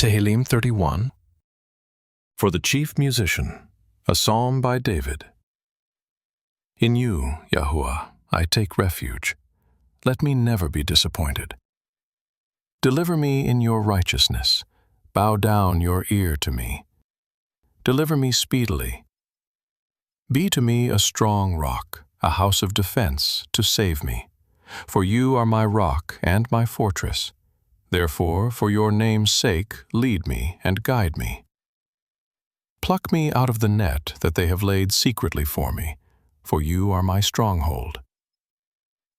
Tehillim 31. For the chief musician, a psalm by David. In you, Yahuwah, I take refuge. Let me never be disappointed. Deliver me in your righteousness. Bow down your ear to me. Deliver me speedily. Be to me a strong rock, a house of defense, to save me. For you are my rock and my fortress. Therefore, for your name's sake, lead me and guide me. Pluck me out of the net that they have laid secretly for me, for you are my stronghold.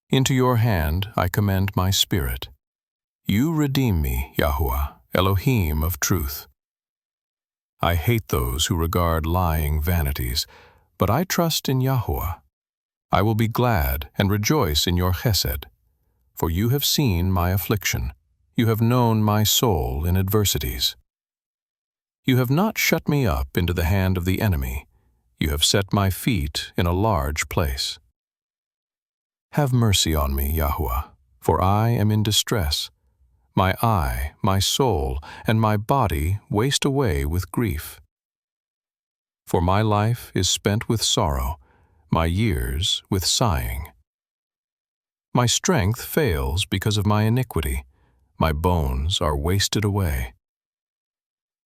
Into your hand I commend my spirit. You redeem me, Yahuwah, Elohim of truth. I hate those who regard lying vanities, but I trust in Yahuwah. I will be glad and rejoice in your chesed, for you have seen my affliction. You have known my soul in adversities. You have not shut me up into the hand of the enemy. You have set my feet in a large place. Have mercy on me, Yahuwah, for I am in distress. My eye, my soul, and my body waste away with grief. For my life is spent with sorrow, my years with sighing. My strength fails because of my iniquity. My bones are wasted away.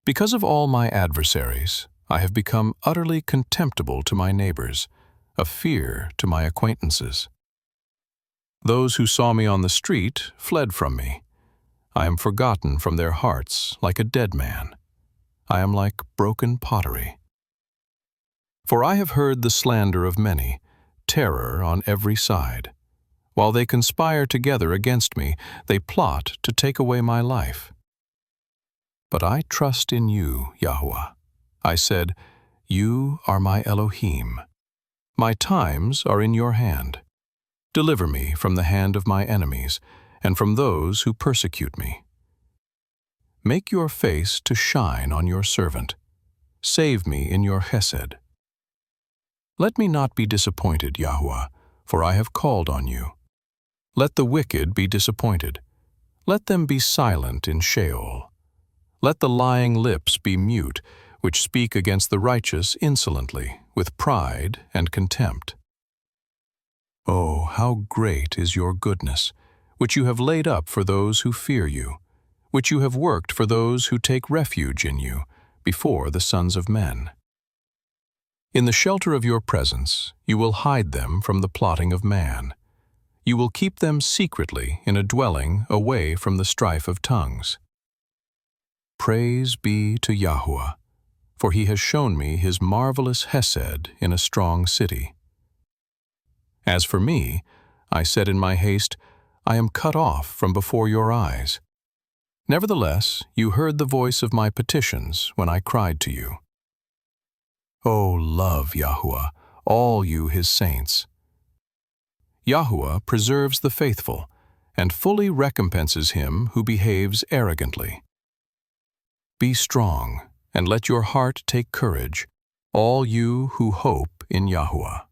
Because of all my adversaries, I have become utterly contemptible to my neighbors, a fear to my acquaintances. Those who saw me on the street fled from me. I am forgotten from their hearts like a dead man. I am like broken pottery. For I have heard the slander of many, terror on every side. While they conspire together against me, they plot to take away my life. But I trust in you, Yahuwah. I said, you are my Elohim. My times are in your hand. Deliver me from the hand of my enemies, and from those who persecute me. Make your face to shine on your servant. Save me in your chesed. Let me not be disappointed, Yahuwah, for I have called on you. Let the wicked be disappointed. Let them be silent in Sheol. Let the lying lips be mute, which speak against the righteous insolently, with pride and contempt. Oh, how great is your goodness, which you have laid up for those who fear you, which you have worked for those who take refuge in you, before the sons of men. In the shelter of your presence, you will hide them from the plotting of man. You will keep them secretly in a dwelling away from the strife of tongues. Praise be to Yahuwah, for he has shown me his marvelous hesed in a strong city. As for me, I said in my haste, I am cut off from before your eyes. Nevertheless, you heard the voice of my petitions when I cried to you. O love Yahuwah, all you his saints. Yahuwah preserves the faithful, and fully recompenses him who behaves arrogantly. Be strong, and let your heart take courage, all you who hope in Yahuwah.